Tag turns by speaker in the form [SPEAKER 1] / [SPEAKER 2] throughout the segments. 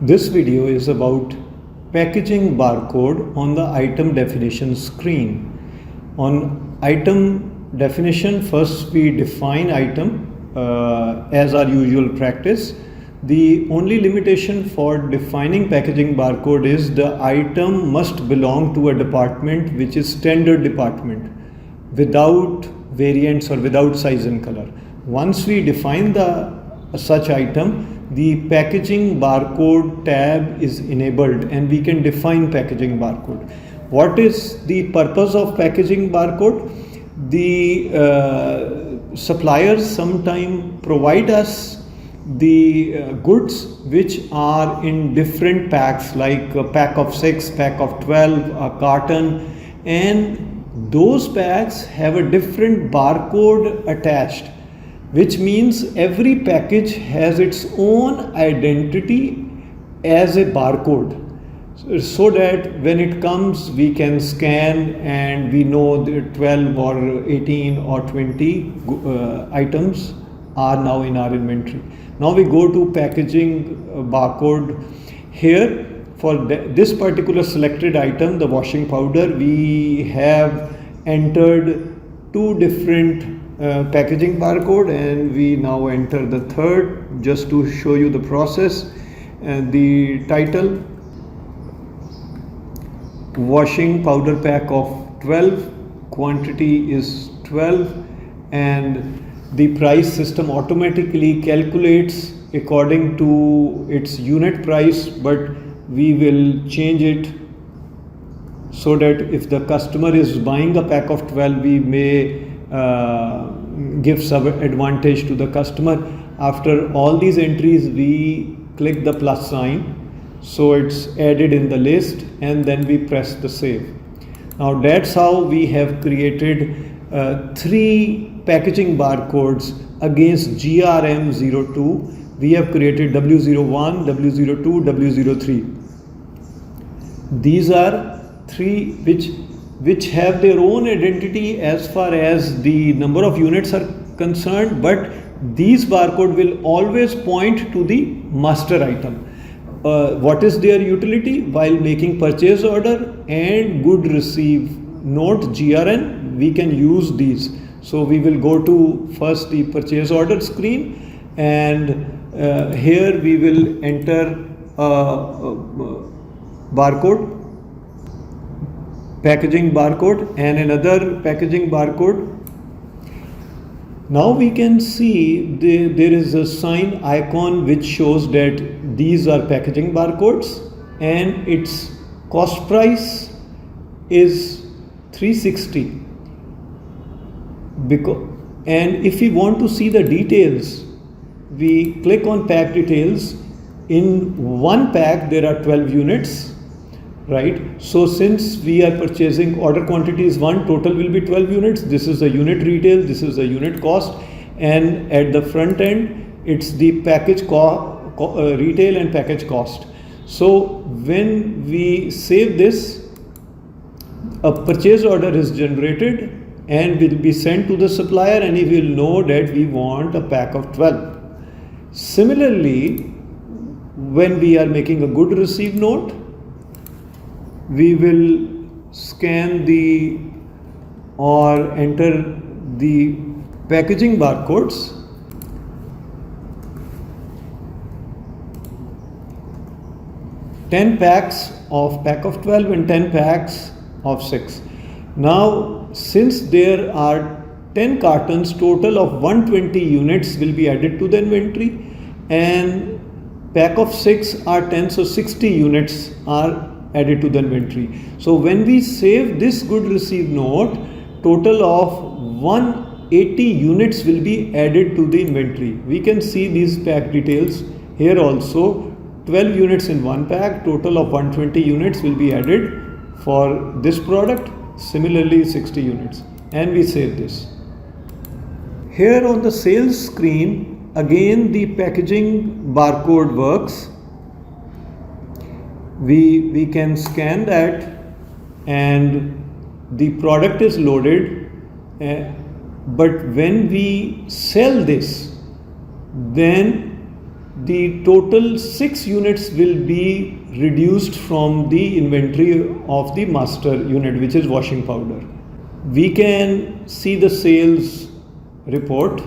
[SPEAKER 1] This video is about packaging barcode on the item definition screen. On item definition, first we define item as our usual practice. The only limitation for defining packaging barcode is the item must belong to a department which is standard department without variants or without size and color. Once we define the such item, the packaging barcode tab is enabled and we can define packaging barcode. What is the purpose of packaging barcode? The suppliers sometimes provide us the goods which are in different packs, like a pack of 6, pack of 12, a carton, and those packs have a different barcode attached, which means every package has its own identity as a barcode, so that when it comes we can scan and we know the 12 or 18 or 20 items are now in our inventory. Now we go to packaging barcode. Here for this particular selected item, the washing powder, we have entered two different packaging barcode, and we now enter the third just to show you the process. And the title, washing powder pack of 12, quantity is 12, and the price system automatically calculates according to its unit price, but we will change it so that if the customer is buying a pack of 12, we may give some advantage to the customer. After all these entries, we click the plus sign, so it's added in the list, and then we press the save. Now that's how we have created 3 packaging barcodes against GRM02. We have created W01, W02, W03. These are 3 which have their own identity as far as the number of units are concerned, but these barcode will always point to the master item. What is their utility? While making purchase order and good receive note GRN, we can use these. So we will go to first the purchase order screen, and here we will enter barcode, packaging barcode, and another packaging barcode. Now we can see there is a sign icon which shows that these are packaging barcodes, and its cost price is 360. And if we want to see the details, we click on pack details. In one pack there are 12 units, right? So since we are purchasing, order quantity is 1, total will be 12 units. This is the unit retail, this is the unit cost, and at the front end it's the package retail and package cost. So when we save this, a purchase order is generated and will be sent to the supplier, and he will know that we want a pack of 12. Similarly, when we are making a good receive note, we will scan or enter the packaging barcodes. Ten packs of pack of 12 and 10 packs of 6. Now, since there are 10 cartons, total of 120 units will be added to the inventory, and pack of 6 are 10, so 60 units are added to the inventory. So when we save this good receive note, total of 180 units will be added to the inventory. We can see these pack details here also. 12 units in one pack, total of 120 units will be added for this product. Similarly 60 units, and we save this. Here on the sales screen, again the packaging barcode works. We can scan that and the product is loaded, but when we sell this, then the total 6 units will be reduced from the inventory of the master unit, which is washing powder. We can see the sales report.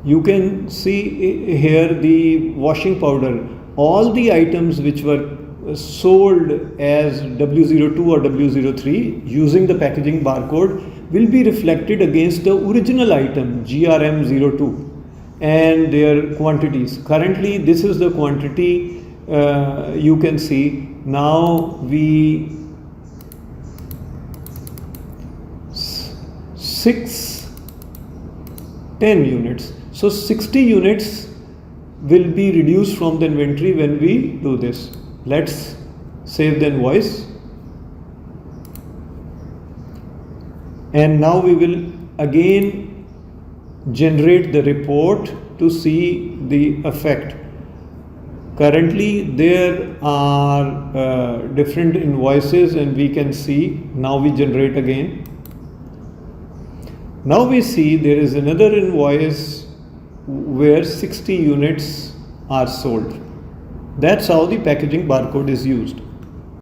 [SPEAKER 1] You can see here the washing powder. All the items which were sold as W02 or W03 using the packaging barcode will be reflected against the original item GRM02 and their quantities. Currently this is the quantity you can see. Now we 10 units. So 60 units will be reduced from the inventory when we do this. Let's save the invoice. And now we will again generate the report to see the effect. Currently there are different invoices and we can see. Now we generate again. Now we see there is another invoice where 60 units are sold. That's how the packaging barcode is used.